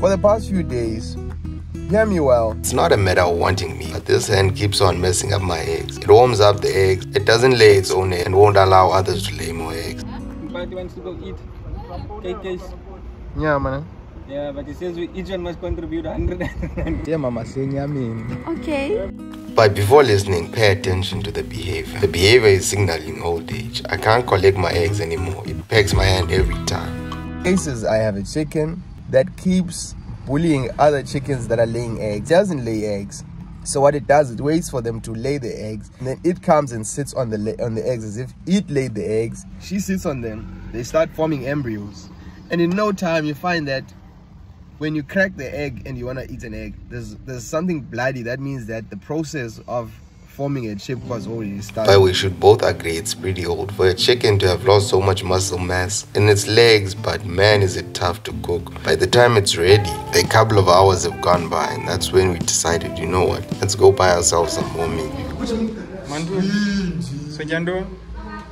For the past few days, hear me well. It's not a matter of wanting me, but this hen keeps on messing up my eggs. It warms up the eggs, it doesn't lay its own egg and won't allow others to lay more eggs. But he wants to go eat cake. Yeah, man. Yeah, but he says each one must contribute 100. Yeah, mama saying, I mean. Okay. But before listening, pay attention to the behavior. The behavior is signaling old age. I can't collect my eggs anymore. It pecks my hand every time. Cases, I have a chicken that keeps bullying other chickens that are laying eggs. It doesn't lay eggs. So what it does, it waits for them to lay the eggs, and then it comes and sits on the eggs as if it laid the eggs. She sits on them. They start forming embryos, and in no time you find that when you crack the egg and you want to eat an egg, there's something bloody. That means that the process of forming a chip was already started. But we should both agree it's pretty old for a chicken to have lost so much muscle mass in its legs, but man is it tough to cook. By the time it's ready, a couple of hours have gone by, and that's when we decided, you know what, let's go buy ourselves some more meat. Mandu. Sojando.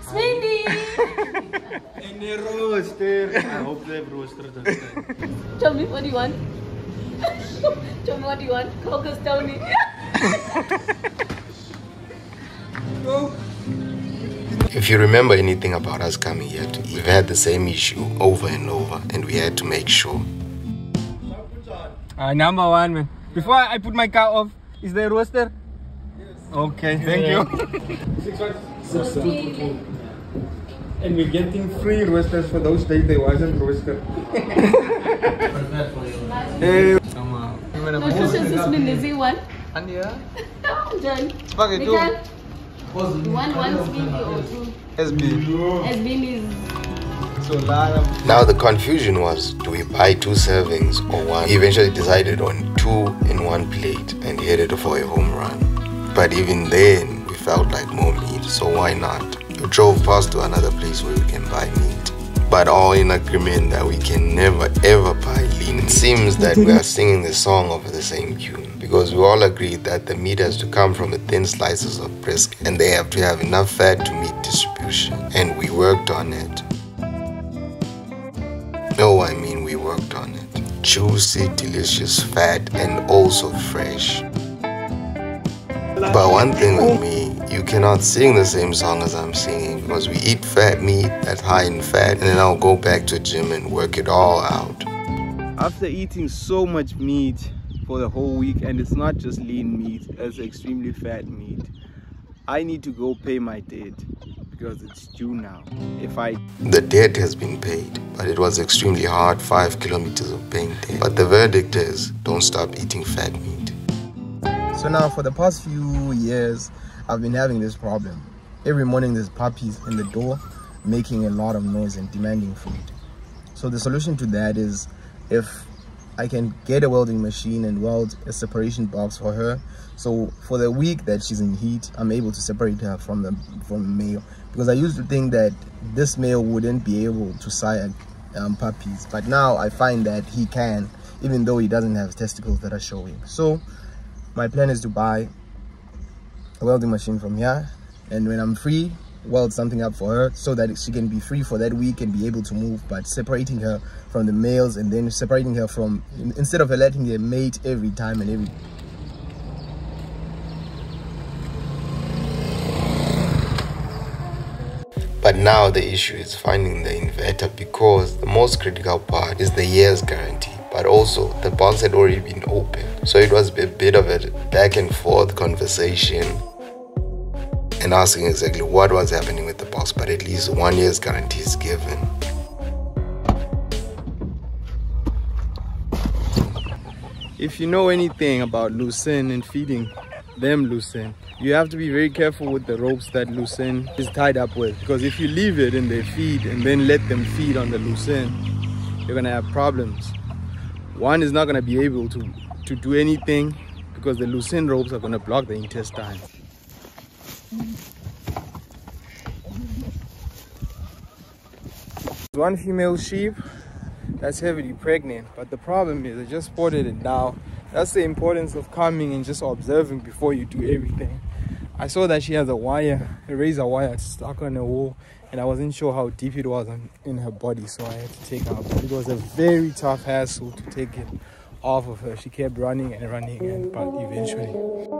Sweetie! And a roaster. I hope they have roaster this time. Tell me what do you want? Tell me what do you want? Cocos, tell me. If you remember anything about us coming here to eat, we've had the same issue over and over, and we had to make sure. Number one, man. Before I put my car off, is there a roaster? Yes. Okay, thank you. 6 and we're getting free roasters for those days there wasn't roaster. Hey, Nutritious is Minizzi one. And yeah? John. Okay, two. One SB or two? SB. SB is... So long. Now the confusion was, do we buy 2 servings or 1? We eventually decided on 2 in 1 plate and headed for a home run. But even then, we felt like more meat, so why not? We drove past to another place where we can buy meat, but all in agreement that we can never ever buy lean. It seems that we are singing the song over the same tune, because we all agreed that the meat has to come from the thin slices of brisket and they have to have enough fat to meet distribution, and we worked on it. No, I mean we worked on it. Juicy, delicious, fat, and also fresh. But one thing with me, you cannot sing the same song as I'm singing, because we eat fat meat that's high in fat, and then I'll go back to the gym and work it all out. After eating so much meat for the whole week, and it's not just lean meat, it's extremely fat meat, I need to go pay my debt because it's due now. The debt has been paid, but it was extremely hard, 5 kilometers of paying debt. But the verdict is, don't stop eating fat meat. So now for the past few years, I've been having this problem. Every morning there's puppies in the door making a lot of noise and demanding food. So the solution to that is, if I can get a welding machine and weld a separation box for her, so for the week that she's in heat, I'm able to separate her from the male, because I used to think that this male wouldn't be able to sire puppies, but now I find that he can, even though he doesn't have testicles that are showing. So my plan is to buy a welding machine from here, and when I'm free, weld something up for her so that she can be free for that week and be able to move, but separating her from the males, and then separating her from, instead of her letting her mate every time and every... But now the issue is finding the inverter, because the most critical part is the year's guarantee. But also the box had already been opened, so it was a bit of a back and forth conversation and asking exactly what was happening with the box, but at least 1 year's guarantee is given. If you know anything about Lucerne and feeding them Lucerne, you have to be very careful with the ropes that Lucerne is tied up with, because if you leave it and they feed and then let them feed on the Lucerne, you're gonna have problems. One is not gonna be able to do anything because the Lucerne ropes are gonna block the intestine. One female sheep that's heavily pregnant, but the problem is I just spotted it now. That's the importance of coming and just observing before you do everything. I saw that she has a razor wire stuck on the wall, and I wasn't sure how deep it was in her body, so I had to take her out. It was a very tough hassle to take it off of her. She kept running and running, but eventually